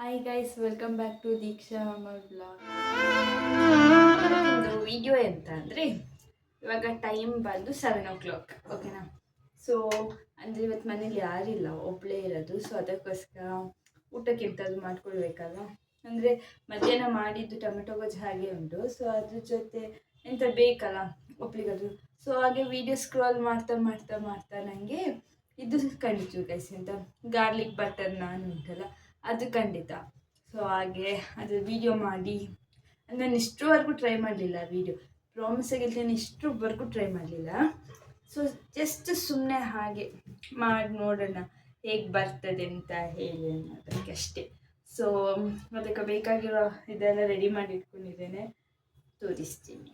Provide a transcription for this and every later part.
Hi guys, welcome back to Deeksha Amar blog. Video ಎಂತ ಅಂದರೆ, ಇವಾಗ ಟೈಮ್ ಬಂದು 7 o'clock, ಓಕೆನಾ. ಸೊ ಅಂದರೆ ಇವತ್ತು ಮನೇಲಿ ಯಾರಿಲ್ಲ, ಒಬ್ಬಳೇ ಇರೋದು. ಸೊ ಅದಕ್ಕೋಸ್ಕರ ಊಟಕ್ಕೆ ಎಂಥದ್ದು ಮಾಡ್ಕೊಳ್ಬೇಕಲ್ಲ. ಅಂದರೆ ಮಧ್ಯಾಹ್ನ ಮಾಡಿದ್ದು ಟೊಮೆಟೊ ಗೊಜ್ಜು ಹಾಗೆ ಉಂಟು. ಸೊ ಅದ್ರ ಜೊತೆ ಎಂತ ಬೇಕಲ್ಲ ಒಬ್ಳಿಗದು. ಸೊ ಹಾಗೆ ವಿಡಿಯೋ ಸ್ಕ್ರಾಲ್ ಮಾಡ್ತಾ ಮಾಡ್ತಾ ಮಾಡ್ತಾ ನನಗೆ ಇದು ಕಂಡಿತು ಗೈಸ್, ಎಂತ ಗಾರ್ಲಿಕ್ ಬಟರ್ ನಾನ್ ಉಂಟಲ್ಲ, ಅದು ಖಂಡಿತ. ಸೊ ಹಾಗೆ ಅದು ವಿಡಿಯೋ ಮಾಡಿ, ನಾನು ಇಷ್ಟರವರೆಗೂ ಟ್ರೈ ಮಾಡಲಿಲ್ಲ ವಿಡಿಯೋ, ಪ್ರಾಮಿಸ್ ಆಗಿಲ್ಲ, ನಾನು ಇಷ್ಟರವರೆಗೂ ಟ್ರೈ ಮಾಡಲಿಲ್ಲ. ಸೊ ಜಸ್ಟ್ ಸುಮ್ಮನೆ ಹಾಗೆ ಮಾಡಿ ನೋಡೋಣ ಹೇಗೆ ಬರ್ತದೆ ಅಂತ ಹೇಳಿ ಅನ್ನೋದಕ್ಕೆ ಅಷ್ಟೇ. ಸೊ ಅದಕ್ಕೆ ಬೇಕಾಗಿರೋ ಇದೆಲ್ಲ ರೆಡಿ ಮಾಡಿ ಇಟ್ಕೊಂಡಿದ್ದೇನೆ, ತೋರಿಸ್ತೀನಿ.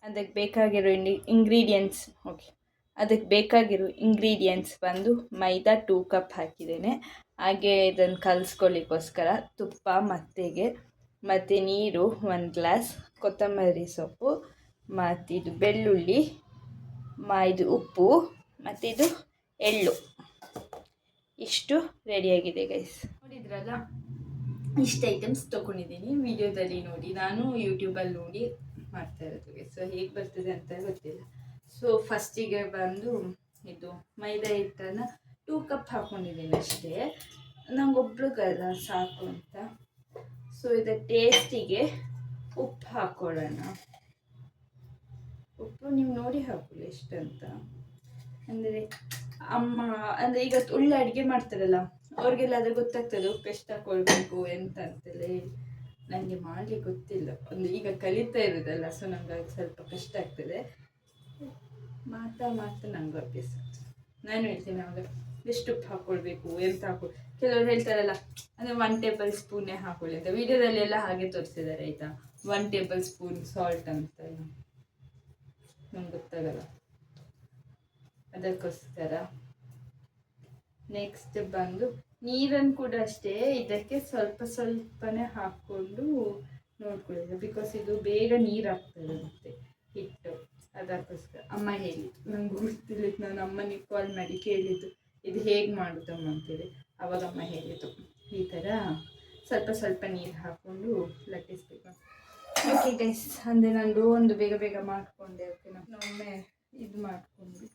ಅದಕ್ಕೆ ಬೇಕಾಗಿರೋ ಇಂಗ್ರೀಡಿಯೆಂಟ್ಸ್, ಓಕೆ, ಅದಕ್ಕೆ ಬೇಕಾಗಿರೋ ಇಂಗ್ರೀಡಿಯೆಂಟ್ಸ್ ಬಂದು ಮೈದಾ 2 ಕಪ್ ಹಾಕಿದ್ದೇನೆ. ಹಾಗೆ ಇದನ್ನು ಕಲಿಸ್ಕೊಳ್ಳಿಕ್ಕೋಸ್ಕರ ತುಪ್ಪ ಮತ್ತು ನೀರು 1 ಗ್ಲಾಸ್, ಕೊತ್ತಂಬರಿ ಸೊಪ್ಪು, ಇದು ಬೆಳ್ಳುಳ್ಳಿ, ಇದು ಉಪ್ಪು, ಮತ್ತು ಇದು ಎಳ್ಳು. ಇಷ್ಟು ರೆಡಿಯಾಗಿದೆ ಗೈಸ್. ನೋಡಿದ್ರಲ್ಲ, ಇಷ್ಟು ಐಟಮ್ಸ್ ತೊಗೊಂಡಿದ್ದೀನಿ. ವಿಡಿಯೋದಲ್ಲಿ ನೋಡಿ, ನಾನು ಯೂಟ್ಯೂಬಲ್ಲಿ ನೋಡಿ ಮಾಡ್ತಾ ಇರೋದು ಗೈಸ್. ಸೊ ಹೇಗೆ ಬರ್ತದೆ ಅಂತ ಗೊತ್ತಿಲ್ಲ. ಸೊ ಫಸ್ಟಿಗೆ ಬಂದು ಇದು ಮೈದಾ ಹಿಟ್ಟನ್ನು 2 ಕಪ್ ಹಾಕ್ಕೊಂಡಿದ್ದೀನಿ ಅಷ್ಟೇ, ನಂಗೊಬ್ರಿಗಲ್ಲ ಸಾಕು ಅಂತ. ಸೊ ಇದು ಟೇಸ್ಟಿಗೆ ಉಪ್ಪು ಹಾಕ್ಕೊಳ್ಳೋಣ. ಉಪ್ಪು ನೀವು ನೋಡಿ ಹಾಕೊಳ್ಳಿ ಎಷ್ಟಂತ. ಅಂದರೆ ಅಂದರೆ ಈಗ ಒಳ್ಳೆ ಅಡುಗೆ ಮಾಡ್ತಾರಲ್ಲ ಅವ್ರಿಗೆಲ್ಲ ಅದು ಗೊತ್ತಾಗ್ತದೆ ಉಪ್ಪು ಎಷ್ಟು ಹಾಕ್ಕೊಳ್ಬೇಕು ಎಂತ ಅಂತೆಲ್ಲ ಹೇಳಿ. ನನಗೆ ಮಾಡಲಿಕ್ಕೆ ಗೊತ್ತಿಲ್ಲ, ಈಗ ಕಲಿತಾ ಇರೋದಲ್ಲ, ಸೊ ನಂಗೆ ಸ್ವಲ್ಪ ಕಷ್ಟ ಆಗ್ತದೆ. ಮಾತಾ ನಂಗೆ ಅಭ್ಯಾಸ. ನಾನು ಹೇಳ್ತೀನಿ ಅವಾಗ ಎಷ್ಟು ಉಪ್ಪು ಹಾಕ್ಕೊಳ್ಬೇಕು ಎಂತ ಕೆಲವರು ಹೇಳ್ತಾರಲ್ಲ, ಅಂದರೆ 1 ಟೇಬಲ್ ಸ್ಪೂನೇ ಹಾಕೊಳ್ಳಿ ಅಂತ. ವಿಡಿಯೋದಲ್ಲಿ ಎಲ್ಲ ಹಾಗೆ ತೋರಿಸಿದ್ದಾರೆ ಆಯಿತಾ, 1 ಟೇಬಲ್ ಸ್ಪೂನ್ ಸಾಲ್ಟ್ ಅಂತ. ನಂಗೆ ಗೊತ್ತಾಗಲ್ಲ, ಅದಕ್ಕೋಸ್ಕರ. ನೆಕ್ಸ್ಟ್ ಬಂದು ನೀರನ್ನು ಕೂಡ ಅಷ್ಟೇ ಇದಕ್ಕೆ ಸ್ವಲ್ಪ ಸ್ವಲ್ಪನೇ ಹಾಕ್ಕೊಂಡು ನೋಡ್ಕೊಳ್ಳೋದು, ಬಿಕಾಸ್ ಇದು ಬೇಗ ನೀರು ಆಗ್ತದೆ ಮತ್ತು ಹಿಟ್ಟು. ಅದಕ್ಕೋಸ್ಕರ ಅಮ್ಮ ಹೇಳಿದ್ದು, ನಂಗೆ ಗೊತ್ತಿಲ್ಲಿತ್ತು. ನಾನು ಅಮ್ಮನಿಗೆ ಕಾಲ್ ಮಾಡಿ ಕೇಳಿದ್ದು ಇದು ಹೇಗೆ ಮಾಡೋದಮ್ಮ ಅಂತೇಳಿ. ಆವಾಗ ಅಮ್ಮ ಹೇಳಿದ್ದು ಈ ಥರ ಸ್ವಲ್ಪ ನೀರು ಹಾಕ್ಕೊಂಡು ಲಟ್ಟಿಸ್ಬೇಕು. ಓಕೆ ಗೈಸ್, ಅಂದರೆ ನಾನು ಒಂದು ಬೇಗ ಮಾಡಿಕೊಂಡೆ. ಓಕೆ, ಒಮ್ಮೆ ಇದು ಮಾಡಿಕೊಂಡ್ವಿ.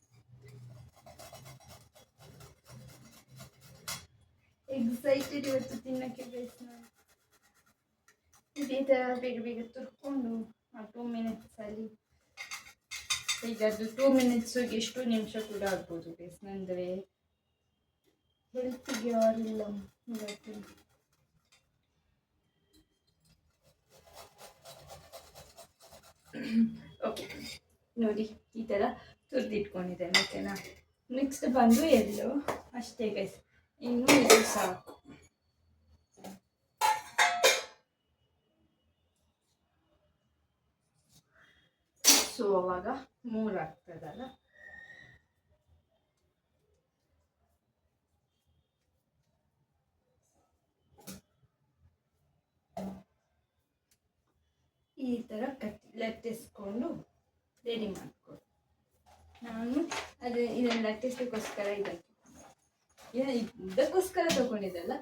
ಎಕ್ಸೈಟೆಡ್ ಇವತ್ತು ತಿನ್ನೋಕ್ಕೆ ಗೈಸ್. ನಾನು ಇದೇ ಥರ ಬೇಗ ತುರ್ಕೊಂಡು 2 ಮಿನಿಟ್ಸಲ್ಲಿ, ಈಗ ಅದು 2 ಮಿನಿಟ್ಸಿಗೆ ಎಷ್ಟು ನಿಮಿಷ ಕೂಡ ಆಗ್ಬೋದು ಗೈಸ್. ಅಂದರೆ ಹೆಲ್ತಿಗೆ ಯಾರಿಲ್ಲ ಇವತ್ತು. ಓಕೆ ನೋಡಿ, ಈ ಥರ ತುರಿದಿಟ್ಕೊಂಡಿದ್ದೇನೆ. ಓಕೆನಾ. ನೆಕ್ಸ್ಟ್ ಬಂದು ಎಳ್ಳು ಅಷ್ಟೇ ಗೈಸ್, ಇನ್ನು ಇದು ಸಾಕು. ಸೊ ಅವಾಗ 3 ಆಗ್ತದಲ್ಲ. ಈ ಥರ ಲಟ್ಟಿಸ್ಕೊಂಡು ರೆಡಿ ಮಾಡ್ಕೊಂಡು, ನಾನು ಇದನ್ನು ಲಟ್ಟಿಸ್ಲಿಕ್ಕೋಸ್ಕರ ಇದಕ್ಕೋಸ್ಕರ ತೊಗೊಂಡಿದ್ದಲ್ಲ,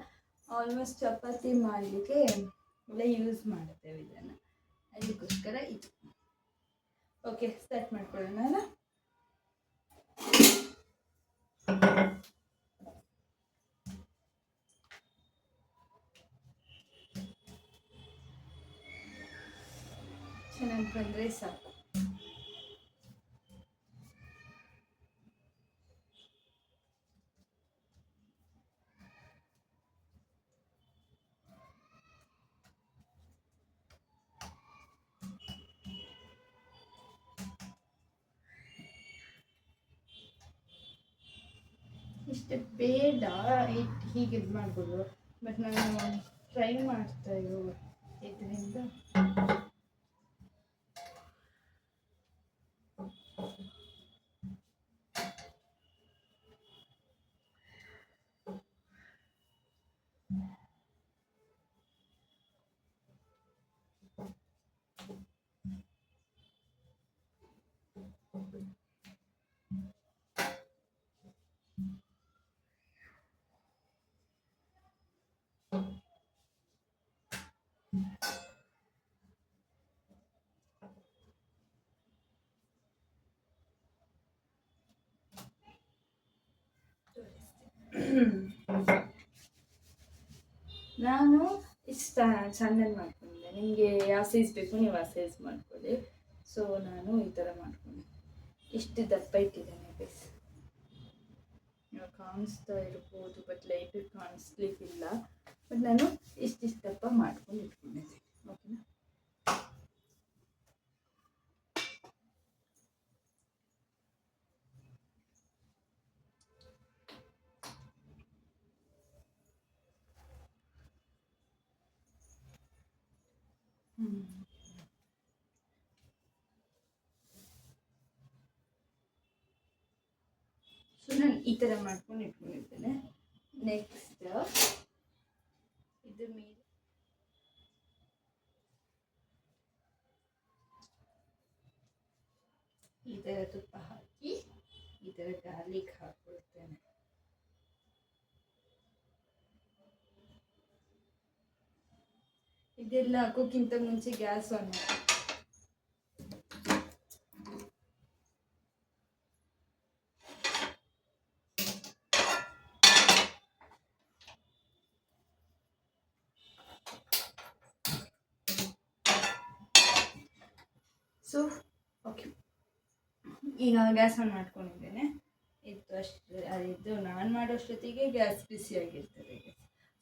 ಆಲ್ಮೋಸ್ಟ್ ಚಪಾತಿ ಮಾಡಲಿಕ್ಕೆ ಎಲ್ಲ ಯೂಸ್ ಮಾಡುತ್ತೇವೆ ಇದನ್ನು, ಅದಕ್ಕೋಸ್ಕರ ಇದು. ಓಕೆ, ಸ್ಟಾರ್ಟ್ ಮಾಡ್ಕೊಳ್ಳೋಣ ಅಲ್ಲ. ಚೆನ್ನಾಗಿ ಬಂದರೆ ಸಾಕು. ಇಷ್ಟು ಬೇಡ ಹೀಗೆ ಇದು ಮಾಡ್ಬೋದು, ಬಟ್ ನಾನು ಟ್ರೈ ಮಾಡ್ತಾ ಇರೋ ಇದರಿಂದ ನಾನು ಇಷ್ಟ ಸಣ್ಣದು ಮಾಡ್ಕೊಂಡಿದ್ದೆ. ನಿಮಗೆ ಯಾವ ಸೈಜ್ ಬೇಕು ನೀವು ಆ ಸೈಜ್ ಮಾಡ್ಕೊಳ್ಳಿ. ಸೊ ನಾನು ಈ ಥರ ಮಾಡ್ಕೊಂಡೆ. ಇಷ್ಟು ದಪ್ಪ ಇಟ್ಟಿದ್ದೇನೆ ಗೈಸ್. ನೀವು ಕಾಣಿಸ್ತಾ ಇರ್ಬೋದು, ಬಟ್ ಲೈಟ್ ಕಾಣಿಸ್ಲಿಕ್ಕಿಲ್ಲ. ಬಟ್ ನಾನು ಇಷ್ಟಿಷ್ಟು ದಪ್ಪ ಮಾಡ್ಕೊಂಡು ಇಟ್ಕೊಂಡಿದ್ದೆ. ಓಕೆನಾ? ಸೊ ನಾನು ಈ ಥರ ಮಾಡ್ಕೊಂಡು ಇಟ್ಕೊಂಡಿದ್ದೇನೆ. ನೆಕ್ಸ್ಟ್ ಇದ್ರ ಮೇಲೆ ಈ ಥರ ತುಪ್ಪ ಹಾಕಿ ಈ ಥರ ಗಾರ್ಲಿಕ್ ಹಾಕ್ಕೊಳ್ತೇನೆ. ಇದೆಲ್ಲ ಹಾಕೋಕ್ಕಿಂತ ಮುಂಚೆ ಗ್ಯಾಸ್ ಆನ್ ಮಾಡಿ. ಸೊ ಓಕೆ, ಈಗ ಗ್ಯಾಸ್ ಆನ್ ಮಾಡ್ಕೊಂಡಿದ್ದೇನೆ. ಇದು ನಾನು ಮಾಡೋಷ್ಟೊತ್ತಿಗೆ ಗ್ಯಾಸ್ ಬಿಸಿಯಾಗಿರ್ತದೆ.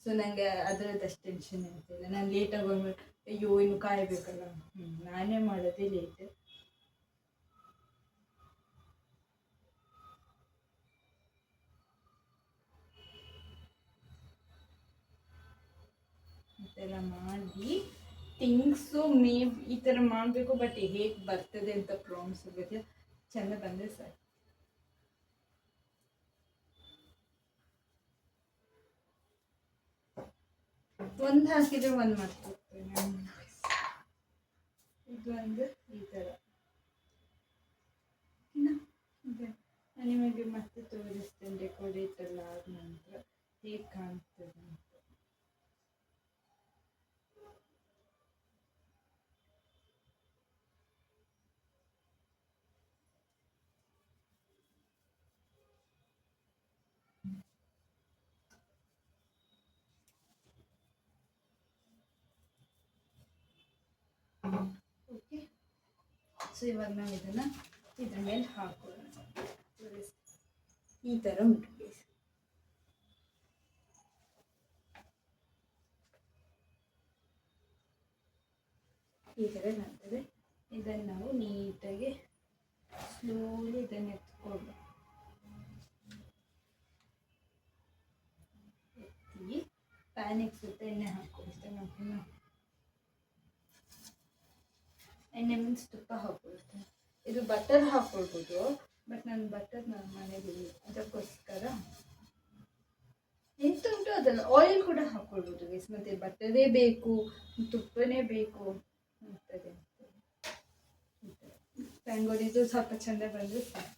ಸೊ ನನಗೆ ಅದರದ್ದಷ್ಟು ಟೆನ್ಷನ್ ಇರ್ತಿಲ್ಲ. ನಾನು ಲೇಟಾಗಿ ಬಂದ್ಬಿಟ್ಟು ಅಯ್ಯೋ ಇನ್ನು ಕಾಯಬೇಕಲ್ಲ, ನಾನೇ ಮಾಡೋದೇ ಲೇಟ್. ಇದೆಲ್ಲ ಮಾಡಿ ಥಿಂಗ್ಸು ಈ ಥರ ಮಾಡಬೇಕು. ಬಟ್ ಹೇಗೆ ಬರ್ತದೆ ಅಂತ ಪ್ರಾಮ್ಸ್ ಗೊತ್ತಿಲ್ಲ. ಚೆಂದ ಬಂದರೆ ಸಾಕು. ಒಂದು ಹಾಕಿದ್ರೆ ಒಂದು ಮಾಡ್ತಿರ್ತೇನೆ. ಇದು ಒಂದು ಈ ಥರ ನಾನು ನಿಮಗೆ ಮತ್ತೆ ತೋರಿಸ್ತೇನೆ ಡೆಕೋರೇಟ್ ಎಲ್ಲ ಆದ ನಂತರ ಹೇಗೆ ಕಾಣ್ತದೆ ಅಂತ. ಓಕೆ, ಸೊ ಇವಾಗ ನಾವು ಇದನ್ನು ಇದ್ರ ಮೇಲೆ ಹಾಕೊಳ್ಳೋಣ. ಈ ಥರ ಉಂಟು ಪ್ಲೀಸ್. ಈ ಥರ ಕಾಣ್ತದೆ. ಇದನ್ನು ನಾವು ನೀಟಾಗಿ ಸ್ಲೋಲಿ ಇದನ್ನು ಎತ್ಕೊಂಡು ಎತ್ತಿ ಪ್ಯಾನಿಗೆ ಸುತ್ತ ಎಣ್ಣೆ ಹಾಕ್ಕೊಳ್ತೇನೆ. ಓಕೆನಾ? ಎಣ್ಣೆ ಮೀನ್ಸ್ ತುಪ್ಪ ಹಾಕ್ಕೊಳ್ತೇನೆ. ಇದು ಬಟರ್ ಹಾಕ್ಕೊಳ್ಬೋದು, ಬಟ್ ನಾನು ಬಟರ್ ನನ್ನ ಮನೇಲಿ ಅದಕ್ಕೋಸ್ಕರ ಎಂತ ಉಂಟು ಅದಲ್ಲ ಆಯಿಲ್ ಕೂಡ ಹಾಕ್ಕೊಳ್ಬೋದು ಗೈಸ್. ಮತ್ತೆ ಬಟರೇ ಬೇಕು ತುಪ್ಪನೇ ಬೇಕು ಅಂತದೆ. ರಂಗೋಲಿದು ಸ್ವಲ್ಪ ಚೆಂದ ಬಂದರೆ ಸಾಕು.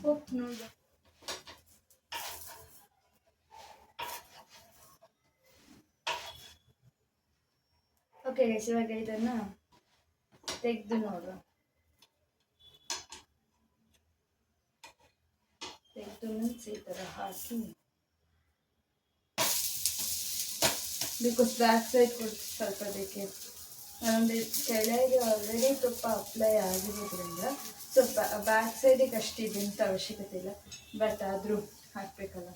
ಹೋಗಿ ನೋಡ. ಓಕೆ ಗೈಸ್, ಇವಾಗ ಇದನ್ನು ತೆಗೆದು ನೋಡುವ. ತೆಗೆದು ಮೀನ್ಸ್ ಈ ಥರ ಹಾಕಿ, ಬಿಕಾಸ್ ಬ್ಯಾಕ್ ಸೈಡ್ ಕೊಟ್ಟು ಸ್ವಲ್ಪ ಅದಕ್ಕೆ ನಮ್ಮದು ಕೆಳಗೆ ಆಲ್ರೆಡಿ ತುಪ್ಪ ಅಪ್ಲೈ ಆಗಿರೋದ್ರಿಂದ ಸ್ವಲ್ಪ ಬ್ಯಾಕ್ ಸೈಡಿಗೆ ಅಷ್ಟು ಇದಂತ ಅವಶ್ಯಕತೆ ಇಲ್ಲ. ಬಟ್ ಆದರೂ ಹಾಕಬೇಕಲ್ಲ,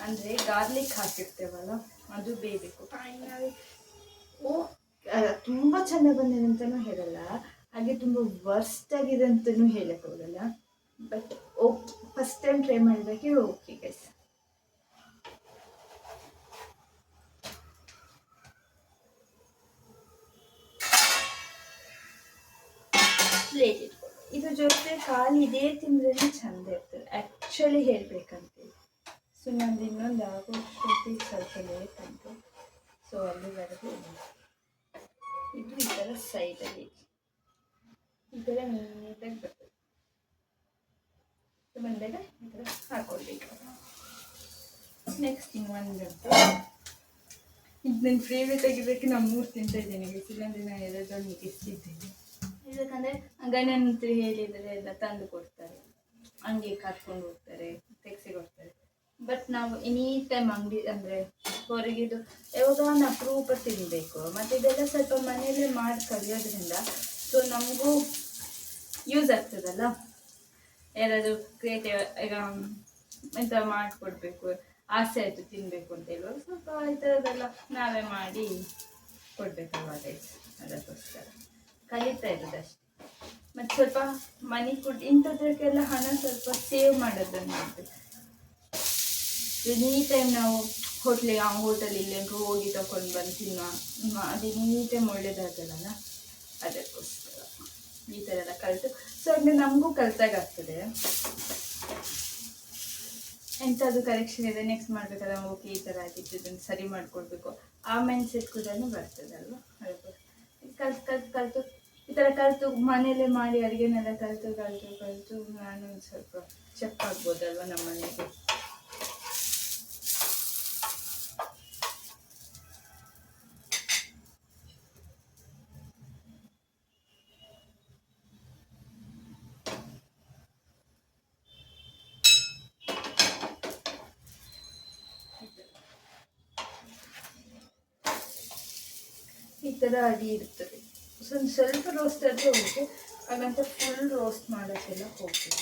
ಅಂದರೆ ಗಾರ್ಲಿಕ್ ಹಾಕಿರ್ತೇವಲ್ಲ ಅದು ಬೇಯಬೇಕು. ಫೈನಲ್ ತುಂಬ ಚೆನ್ನಾಗಿ ಬಂದಿದೆ ಅಂತಲೂ ಹೇಳಲ್ಲ, ಹಾಗೆ ತುಂಬ ವರ್ಸ್ಟ್ ಆಗಿದೆ ಅಂತಲೂ ಹೇಳಕ್ಕೆ ಹೋಗಲ್ಲ. But okay, first time try ಮಾಡಿದ್ದಕ್ಕೆ ಓಕೆ ಗೈಸ್. ಪ್ಲೇಟ್ ಇಟ್ಕೊಂಡು ಇದ್ರ ಜೊತೆ ಖಾಲಿ ಇದೇ ತಿಂದ್ರೆ ಚೆಂದ ಇರ್ತದೆ ಆ್ಯಕ್ಚುಲಿ ಹೇಳಬೇಕಂತೇಳಿ. ಸೊ ನಂದು ಇನ್ನೊಂದು ಆಗೋಷ್ಟೊತ್ತಿಗೆ ಸ್ವಲ್ಪ ಲೇಟ್ ಉಂಟು. ಸೊ ಅಲ್ಲಿವರೆಗೂ ಇದು ಈ ಥರ ಸೈಡಲ್ಲಿ ಈ ಥರ ನೀಟಾಗಿ ಬರ್ತದೆ. ಸೊ ಬಂದಾಗ ಈ ಥರ ಹಾಕ್ಕೊಳ್ಬೇಕು. ನೆಕ್ಸ್ಟ್ ಇನ್ನೊಂದು ಇದು ನನ್ನ ಫೇವ್ರೇಟ್ ಆಗಿದ್ದಕ್ಕೆ ನಾನು 3 ತಿಂತಾ ಇದ್ದೇನೆ. ಇಲ್ಲಂದ್ರೆ ನಾನು 2 ಮಿಕ್ಕಿಸ್ತಿದ್ದೇನೆ. ಯಾಕಂದರೆ ಗಂಡನ ಹತ್ರ ಹೇಳಿದರೆ ಎಲ್ಲ ತಂದು ಕೊಡ್ತಾರೆ, ಅಂಗಡಿ ಕರ್ಕೊಂಡು ಹೋಗ್ತಾರೆ, ತೆಗೆಸಿ ಕೊಡ್ತಾರೆ. ಬಟ್ ನಾವು ಎನಿ ಟೈಮ್ ಅಂಗಡಿ ಅಂದರೆ ಹೊರಗಿದು ಯಾವಾಗ ಒಂದು ಅಪರೂಪ ತಿನ್ನಬೇಕು. ಮತ್ತು ಇದೆಲ್ಲ ಸ್ವಲ್ಪ ಮನೆಯಲ್ಲೇ ಮಾಡಿ ಕಲಿಯೋದ್ರಿಂದ ಸೊ ನಮಗೂ ಯೂಸ್ ಆಗ್ತದಲ್ಲ. ಯಾರಾದರೂ ಕ್ರಿಯೇಟಿವ್ ಈಗ ಎಂತ ಮಾಡಿಕೊಡ್ಬೇಕು, ಆಸೆ ಆಯಿತು ತಿನ್ನಬೇಕು ಅಂತ ಹೇಳುವಾಗ ಸ್ವಲ್ಪ ಈ ಥರದ್ದೆಲ್ಲ ನಾವೇ ಮಾಡಿ ಕೊಡಬೇಕಲ್ವ ಅದಕ್ಕೋಸ್ಕರ ಕಲಿತಾ ಇರೋದಷ್ಟೇ. ಮತ್ತು ಸ್ವಲ್ಪ ಮನಿ ಫುಡ್ ಇಂಥದಕ್ಕೆಲ್ಲ ಹಣ ಸ್ವಲ್ಪ ಸೇವ್ ಮಾಡೋದನ್ನು ಮಾಡಬೇಕು. ಎನಿ ಟೈಮ್ ನಾವು ಹೋಟೆಲ್ ಇಲ್ಲೇನು ಹೋಗಿ ತಗೊಂಡು ಬಂದು ತಿನ್ನುವ ಅದು ಎನಿ ಟೈಮ್ ಒಳ್ಳೇದಾಗಲ್ಲ. ಅದಕ್ಕೋಸ್ಕರ ಈ ಥರ ಎಲ್ಲ ಕಲಿತು ಸೊ ಅಂದರೆ ನಮಗೂ ಕಲಿತಾಗ್ತದೆ. ಎಂಥದ್ದು ಕರೆಕ್ಷನ್ ಇದೆ ನೆಕ್ಸ್ಟ್ ಮಾಡಬೇಕಾದ್ರೆ ಓಕೆ ಈ ಥರ ಆಗಿತ್ತು ಇದನ್ನು ಸರಿ ಮಾಡಿಕೊಡ್ಬೇಕು ಆ ಮೈಂಡ್ ಸೆಟ್ ಕೂಡ ಬರ್ತದಲ್ವ. ಕಲಿತು ಈ ಥರ ಕಲಿತು ಮನೆಯಲ್ಲೇ ಮಾಡಿ ಅಡುಗೆನೆಲ್ಲ ಕಲಿತು ನಾನು ಸ್ವಲ್ಪ ಚೆಕ್ ಆಗ್ಬೋದಲ್ವ ನಮ್ಮ ಮನೆಗೆ. ಈ ಥರ ಅಡಿ ಇರ್ತದೆ. ಸ್ವಲ್ಪ ರೋಸ್ಟ್ ಆದರೆ ಓಕೆ, ಹಾಗಂತ ಫುಲ್ ರೋಸ್ಟ್ ಮಾಡೋಕ್ಕೆಲ್ಲ ಹೋಗ್ತದೆ.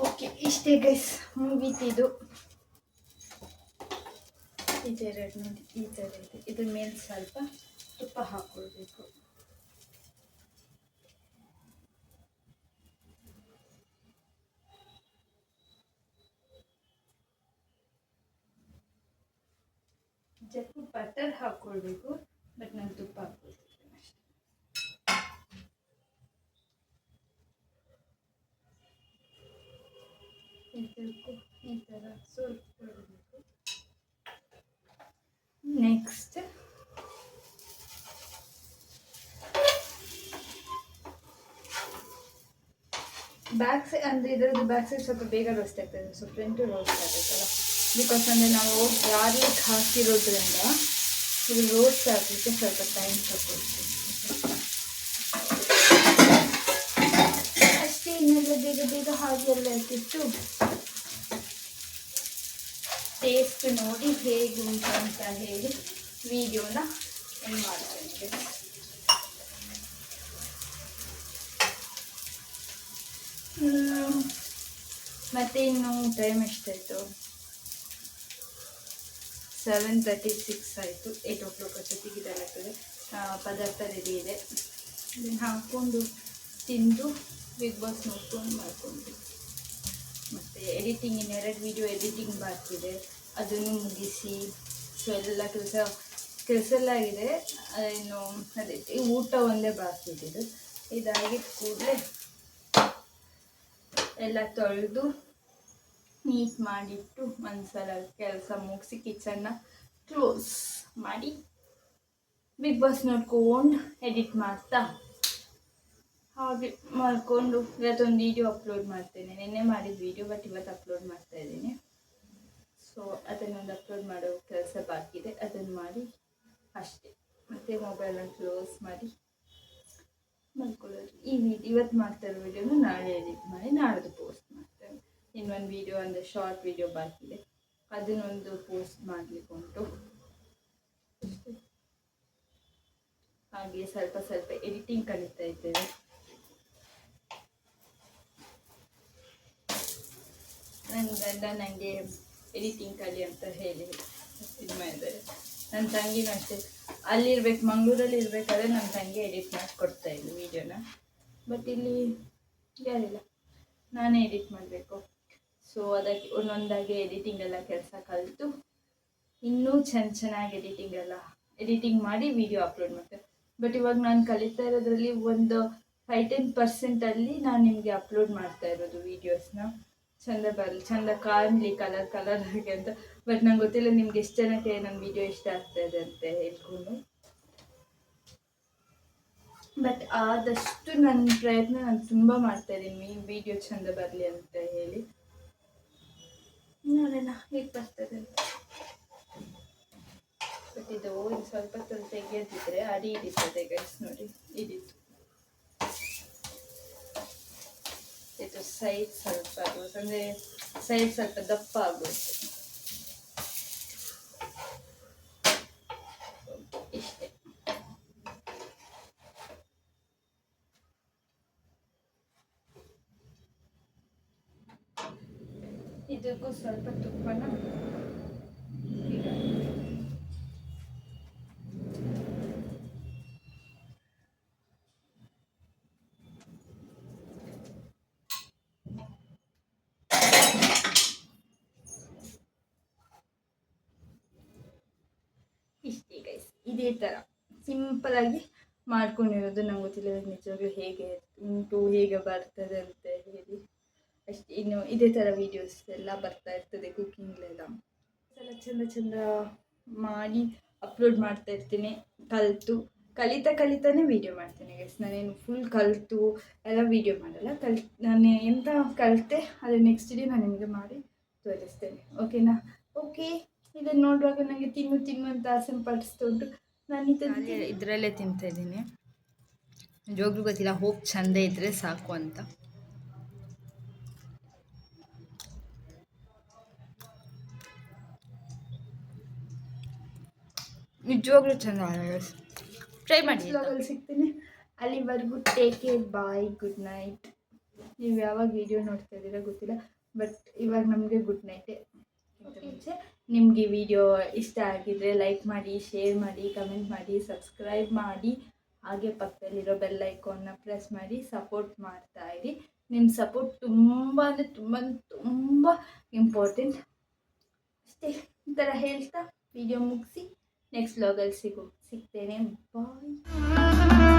ಓಕೆ ಇಷ್ಟೇ ಗೈಸ್, ಮುಗೀತಿದು. ಈ ಥರ ಇದೆ. ಇದ್ರ ಮೇಲೆ ಸ್ವಲ್ಪ ತುಪ್ಪ ಹಾಕ್ಕೊಳ್ಬೇಕು. ಜಪ್ಪು ಬಟರ್ ಹಾಕ್ಕೊಳ್ಬೇಕು, ಬಟ್ ನಾನು ತುಪ್ಪ ಹಾಕ್ಕೊಳ್ತೀನಿ ಅಷ್ಟೇ. ಈ ಥರ ಸ್ವಲ್ಪ ಕೊಡಬೇಕು. ನೆಕ್ಸ್ಟ್ ಬ್ಯಾಕ್ ಸೈಡ್ ಅಂದರೆ ಇದರದ್ದು ಬ್ಯಾಕ್ ಸೈಡ್ ಸ್ವಲ್ಪ ಬೇಗ ರೋಸ್ಟ್ ಆಗ್ತದೆ, ಸೊ ಫ್ರಂಟು ರೋಸ್ಟ್ ಆಗಬೇಕಲ್ಲ. ಬಿಕಾಸ್ ಅಂದರೆ ನಾವು ಗಾರ್ಲಿಕ್ ಹಾಕಿರೋದ್ರಿಂದ ಇದು ರೋಸ್ಟ್ ಆಗಲಿಕ್ಕೆ ಸ್ವಲ್ಪ ಟೈಮ್ ತಗೊಳ್ತೀವಿ ಅಷ್ಟೇ. ಇನ್ನೆಲ್ಲ ಬೇಗ ಹಾಗೆಲ್ಲ ಹಾಕಿಟ್ಟು ಟೇಸ್ಟ್ ನೋಡಿ ಹೇಗೆ ಉಂಟು ಅಂತ ಹೇಳಿ ವಿಡಿಯೋನ ಏನು ಮಾಡ್ತೇನೆ. ಮತ್ತು ಇನ್ನು ಟೈಮ್ ಎಷ್ಟಾಯಿತು? 7:36 ಆಯಿತು. 8 o'clock ಅಷ್ಟೊತ್ತಿಗೆ ಇದಾಗ್ತದೆ. ಪದಾರ್ಥ ರೆಡಿ ಇದೆ, ಇದನ್ನು ಹಾಕ್ಕೊಂಡು ತಿಂದು ಬಿಗ್ ಬಾಸ್ ನೋಡ್ಕೊಂಡು ಮಾಡ್ಕೊಂಡು. ಮತ್ತು ಎಡಿಟಿಂಗ್ ಇನ್ನೆರಡು ವಿಡಿಯೋ ಎಡಿಟಿಂಗ್ ಬಾಕಿದೆ, ಅದನ್ನು ಮುಗಿಸಿ. ಸೊ ಎಲ್ಲ ಕೆಲಸ ಎಲ್ಲ ಆಗಿದೆ. ಇನ್ನು ಅದೇ ಊಟ ಒಂದೇ ಬಾಕಿ ಇದ್ದಿದ್ದು. ಇದಾಗಿದ್ದ ಕೂಡಲೇ ಎಲ್ಲ ತೊಳೆದು ನೀಟ್ ಮಾಡಿಟ್ಟು ಒಂದ್ಸಲ ಕೆಲಸ ಮುಗಿಸಿ ಕಿಚನ್ನ ಕ್ಲೋಸ್ ಮಾಡಿ ಬಿಗ್ ಬಾಸ್ ನೋಡ್ಕೊಂಡು ಎಡಿಟ್ ಮಾಡ್ತಾ ಹಾಗೆ ಮಾಡಿಕೊಂಡು ಇವತ್ತೊಂದು ವಿಡಿಯೋ ಅಪ್ಲೋಡ್ ಮಾಡ್ತೇನೆ. ನಿನ್ನೆ ಮಾಡಿದ ವಿಡಿಯೋ ಬಟ್ ಇವತ್ತು ಅಪ್ಲೋಡ್ ಮಾಡ್ತಾ ಇದ್ದೀನಿ. ಸೊ ಅದನ್ನೊಂದು ಅಪ್ಲೋಡ್ ಮಾಡೋ ಕೆಲಸ ಬಾಕಿ ಇದೆ, ಅದನ್ನು ಮಾಡಿ ಅಷ್ಟೇ. ಮತ್ತು ಮೊಬೈಲನ್ನು ಕ್ಲೋಸ್ ಮಾಡಿ ಮಾಡ್ಕೊಳ್ಳೋದು. ಇವತ್ತು ಮಾಡ್ತಾ ಇರೋ ವಿಡಿಯೋನು ನಾಳೆ ಎಡಿಟ್ ಮಾಡಿ ನಾಡ್ದು ಪೋಸ್ಟ್ ಮಾಡ್ತೇನೆ. ಇನ್ನೊಂದು ವಿಡಿಯೋ ಅಂದರೆ ಶಾರ್ಟ್ ವಿಡಿಯೋ ಬಾಕಿದೆ, ಅದನ್ನೊಂದು ಪೋಸ್ಟ್ ಮಾಡಲಿಕ್ಕೆ ಉಂಟು. ಹಾಗೆ ಸ್ವಲ್ಪ ಎಡಿಟಿಂಗ್ ಕಲಿತಾ ಇದ್ದೇವೆ. ನನ್ನ ಗಂಡ ನನಗೆ ಎಡಿಟಿಂಗ್ ಕಲಿ ಅಂತ ಹೇಳಿ ಇದು ಮಾಡಿದ್ದಾರೆ. ನನ್ನ ತಂಗಿನೂ ಅಷ್ಟೇ, ಅಲ್ಲಿರ್ಬೇಕು ಮಂಗಳೂರಲ್ಲಿ ಇರಬೇಕಾದ್ರೆ ನನ್ನ ತಂಗಿ ಎಡಿಟ್ ಮಾಡಿ ಕೊಡ್ತಾಯಿದ್ಲು ವೀಡಿಯೋನ. ಬಟ್ ಇಲ್ಲಿ ಯಾರಿಲ್ಲ, ನಾನೇ ಎಡಿಟ್ ಮಾಡಬೇಕು. ಸೊ ಅದಕ್ಕೆ ಒಂದೊಂದಾಗಿ ಎಡಿಟಿಂಗೆಲ್ಲ ಕೆಲಸ ಕಲಿತು ಇನ್ನೂ ಚೆನ್ನಾಗಿ ಎಡಿಟಿಂಗ್ ಮಾಡಿ ವಿಡಿಯೋ ಅಪ್ಲೋಡ್ ಮಾಡ್ತೇನೆ. ಬಟ್ ಇವಾಗ ನಾನು ಕಲಿತಾ ಇರೋದ್ರಲ್ಲಿ ಒಂದು 5-10% ನಾನು ನಿಮಗೆ ಅಪ್ಲೋಡ್ ಮಾಡ್ತಾ ಇರೋದು ವೀಡಿಯೋಸ್ನ. ಚಂದ ಕಾಣಲಿ ಕಲರ್ ಆಗಿ ಅಂತ. ಬಟ್ ನಂಗೆ ಗೊತ್ತಿಲ್ಲ ನಿಮ್ಗೆ ಎಷ್ಟು ಜನಕ್ಕೆ ನನ್ನ ವಿಡಿಯೋ ಇಷ್ಟ ಆಗ್ತಾಯಿದೆ ಅಂತ ಹೇಳ್ಕೊಂಡು. ಬಟ್ ಆದಷ್ಟು ನನ್ನ ಪ್ರಯತ್ನ ನಾನು ತುಂಬ ಮಾಡ್ತಾಯಿದ್ದೀನಿ ವಿಡಿಯೋ ಚೆಂದ ಬರಲಿ ಅಂತ ಹೇಳಿ. ನೋಡೋಣ ಹೇಗೆ ಬರ್ತದೆ ಅಂತ. ಬಟ್ ಇದು ಇನ್ನು ಸ್ವಲ್ಪ ಹೊತ್ತು ತೆಗೆಯೋದಿದ್ರೆ ಅಡಿ ಹಿಡಿತದೆ ಗೈಸ್. ನೋಡಿ ಹಿಡಿತು. ಇದು ಸೈಡ್ ಸ್ವಲ್ಪ ಆಗೋದು, ಅಂದರೆ ಸೈಡ್ ಸ್ವಲ್ಪ ದಪ್ಪ ಆಗೋದು ಇಷ್ಟೇ. ಇದಕ್ಕೂ ಸ್ವಲ್ಪ ತುಪ್ಪನ ಈಗ ಇಷ್ಟೇ ಗೈಸ್. ಇದೇ ಥರ ಸಿಂಪಲಾಗಿ ಮಾಡ್ಕೊಂಡಿರೋದು. ನಂಗೆ ಗೊತ್ತಿಲ್ಲ ನಿಜವಾಗ್ಲೂ ಹೇಗೆ ಉಂಟು, ಹೇಗೆ ಬರ್ತದೆ ಅಂತ ಹೇಳಿ ಅಷ್ಟೇ. ಇನ್ನು ಇದೇ ಥರ ವೀಡಿಯೋಸ್ ಎಲ್ಲ ಬರ್ತಾ ಇರ್ತದೆ ಕುಕ್ಕಿಂಗ್ಲೆಲ್ಲ. ಎಲ್ಲ ಚೆಂದ ಚೆಂದ ಮಾಡಿ ಅಪ್ಲೋಡ್ ಮಾಡ್ತಾ ಇರ್ತೀನಿ. ಕಲಿತಾನೆ ವೀಡಿಯೋ ಮಾಡ್ತೀನಿ ಗೈಸ್. ನಾನೇನು ಫುಲ್ ಕಲಿತು ಎಲ್ಲ ವೀಡಿಯೋ ಮಾಡಲ್ಲ. ನಾನು ಎಂತ ಕಲಿತೆ ಅದು ನೆಕ್ಸ್ಟ್ ಡೇ ನಾನು ನಿಮಗೆ ಮಾಡಿ ತೋರಿಸ್ತೇನೆ. ಓಕೆನಾ? ಓಕೆ. ಇದನ್ನು ನೋಡುವಾಗ ನನಗೆ ತಿನ್ನು ಅಂತ ಆಸೆ ಪಡಿಸ್ತಾ ಉಂಟು. ನಾನು ಇದರಲ್ಲೇ ತಿಂತಾಯಿದ್ದೀನಿ. ನಿಜವಾಗ್ಲೂ ಗೊತ್ತಿಲ್ಲ, ಹೋಪ್ ಚೆಂದ ಇದ್ದರೆ ಸಾಕು ಅಂತ. ನಿಜವಾಗ್ಲೂ ಚೆಂದ. ಟ್ರೈ ಮಾಡಿ. ವ್ಲಾಗಲ್ಲಿ ಸಿಗ್ತೀನಿ. ಅಲ್ಲಿವರೆಗೂ ಟೇಕ್ ಕೇರ್, ಬಾಯ್, ಗುಡ್ ನೈಟ್. ನೀವು ಯಾವಾಗ ವಿಡಿಯೋ ನೋಡ್ತಾ ಇದ್ದೀರಾ ಗೊತ್ತಿಲ್ಲ, ಬಟ್ ಇವಾಗ ನಮಗೆ ಗುಡ್ ನೈಟೇ. ಮುಂಚೆ ನಿಮಗೆ ಈ ವಿಡಿಯೋ ಇಷ್ಟ ಆಗಿದ್ರೆ ಲೈಕ್ ಮಾಡಿ, ಶೇರ್ ಮಾಡಿ, ಕಮೆಂಟ್ ಮಾಡಿ, ಸಬ್ಸ್ಕ್ರೈಬ್ ಮಾಡಿ, ಹಾಗೆ ಪಕ್ಕದಲ್ಲಿರೋ ಬೆಲ್ ಐಕಾನ್ನ ಪ್ರೆಸ್ ಮಾಡಿ ಸಪೋರ್ಟ್ ಮಾಡ್ತಾ ಇರಿ. ನಿಮ್ಮ ಸಪೋರ್ಟ್ ತುಂಬ ಅಂದರೆ ತುಂಬ ಇಂಪಾರ್ಟೆಂಟ್. ಅಷ್ಟೇ. ಈ ಥರ ಹೇಳ್ತಾ ವಿಡಿಯೋ ಮುಗಿಸಿ ನೆಕ್ಸ್ಟ್ ವ್ಲಾಗಲ್ಲಿ ಸಿಗ್ತೇನೆ. ಬಾಯ್.